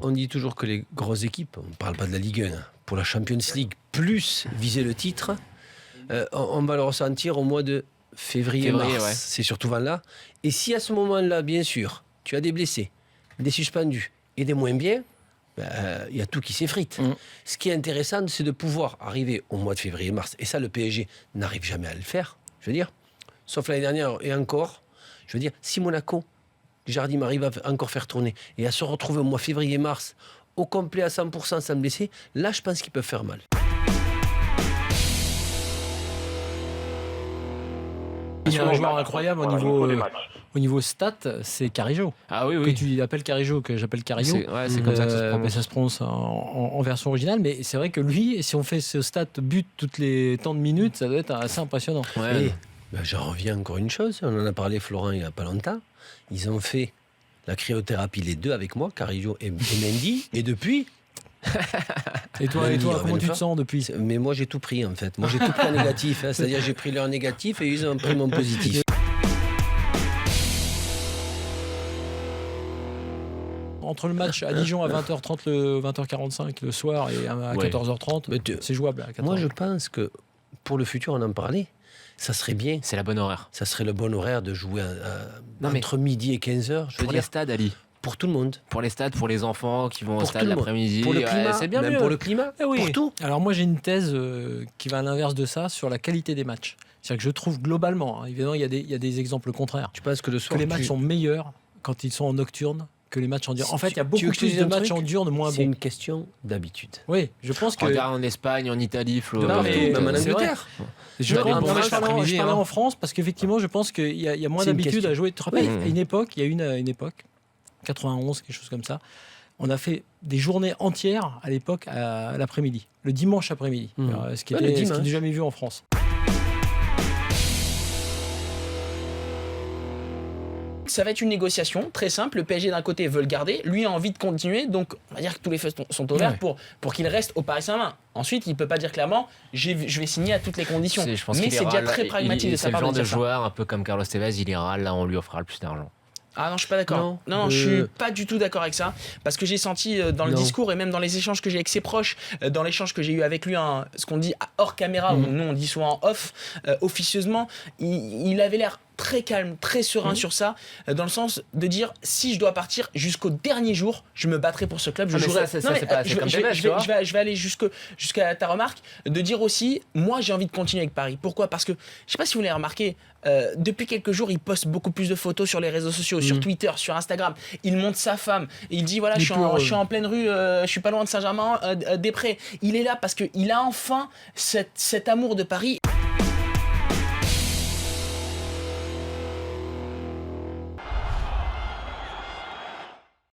on dit toujours que les grosses équipes, on ne parle pas de la Ligue 1, pour la Champions League, plus viser le titre, on va le ressentir au mois de février-mars. Ouais. C'est surtout là. Et si à ce moment-là, bien sûr, tu as des blessés, des suspendus et des moins bien, il y a tout qui s'effrite. Ce qui est intéressant, c'est de pouvoir arriver au mois de février-mars. Et ça, le PSG n'arrive jamais à le faire, je veux dire. Sauf l'année dernière et encore. Je veux dire, si Monaco, Jardim arrive à encore faire tourner et à se retrouver au mois février-mars au complet à 100% sans blesser, là, je pense qu'ils peuvent faire mal. Il y a un joueur incroyable au niveau stats, c'est Carrillo. Ah oui, Que tu appelles Carrillo, que j'appelle Carrillo. C'est comme ça que ça se prononce. Ça se prononce en version originale, mais c'est vrai que lui, si on fait ce stat but toutes les temps de minutes, ça doit être assez impressionnant. Ouais. Et j'en reviens encore une chose, on en a parlé Florent il n'y a pas longtemps, ils ont fait la cryothérapie les deux avec moi, Carrillo et Mendy, et depuis... Et toi, comment tu te sens depuis ? Mais moi j'ai tout pris en fait, moi j'ai tout pris en négatif, c'est-à-dire j'ai pris leur négatif et ils ont pris mon positif. Entre le match à Dijon à 20h30, 20h45 le soir et à 14h30, c'est jouable à 14h. Moi je pense que pour le futur, on en parlait, ça serait bien. C'est la bonne horaire. Ça serait le bon horaire de jouer entre midi et 15h. Pour les stades, Ali. Pour tout le monde. Pour les stades, pour les enfants qui vont au Pour stade tout le monde. l'après-midi. Pour le climat, c'est bien même mieux. pour le climat, pour tout. Alors moi j'ai une thèse qui va à l'inverse de ça sur la qualité des matchs. C'est-à-dire que je trouve globalement, évidemment il y a des exemples contraires, Tu penses que le soir, que les matchs sont meilleurs quand ils sont en nocturne que les matchs en diurne. En fait, il y a beaucoup plus de matchs en diurne moins bons. C'est une question d'habitude. Oui, je pense que... Regarde en Espagne, en Italie, Flo. Même en c'est Angleterre. Je parlais en France parce qu'effectivement, je pense qu'il y a moins d'habitude à jouer. Tu te rappelles, à une époque, il y a une époque, 91, quelque chose comme ça, on a fait des journées entières à l'époque à l'après-midi, le dimanche après-midi, ce qui n'est jamais vu en France. Ça va être une négociation très simple. Le PSG d'un côté veut le garder, lui a envie de continuer, donc on va dire que tous les feux sont ouverts pour qu'il reste au Paris Saint-Germain. Ensuite, il ne peut pas dire clairement je vais signer à toutes les conditions. Mais c'est déjà très pragmatique de sa part de dire ça. C'est le genre de joueur, un peu comme Carlos Tevez, il ira là, on lui offrira le plus d'argent. Ah non, je suis pas d'accord. Non, je suis pas du tout d'accord avec ça. Parce que j'ai senti dans le discours et même dans les échanges que j'ai avec ses proches, dans l'échange que j'ai eu avec lui, ce qu'on dit hors caméra, ou nous on dit souvent en off, officieusement, il avait l'air très calme, très serein sur ça, dans le sens de dire si je dois partir jusqu'au dernier jour, je me battrai pour ce club. Je vais aller jusqu'à ta remarque, de dire aussi, moi j'ai envie de continuer avec Paris. Pourquoi ? Parce que, je sais pas si vous l'avez remarqué, depuis quelques jours, il poste beaucoup plus de photos sur les réseaux sociaux, sur Twitter, sur Instagram. Il montre sa femme. Il dit voilà, je suis en pleine rue, je suis pas loin de Saint-Germain-des-Prés. Il est là parce qu'il a enfin cet amour de Paris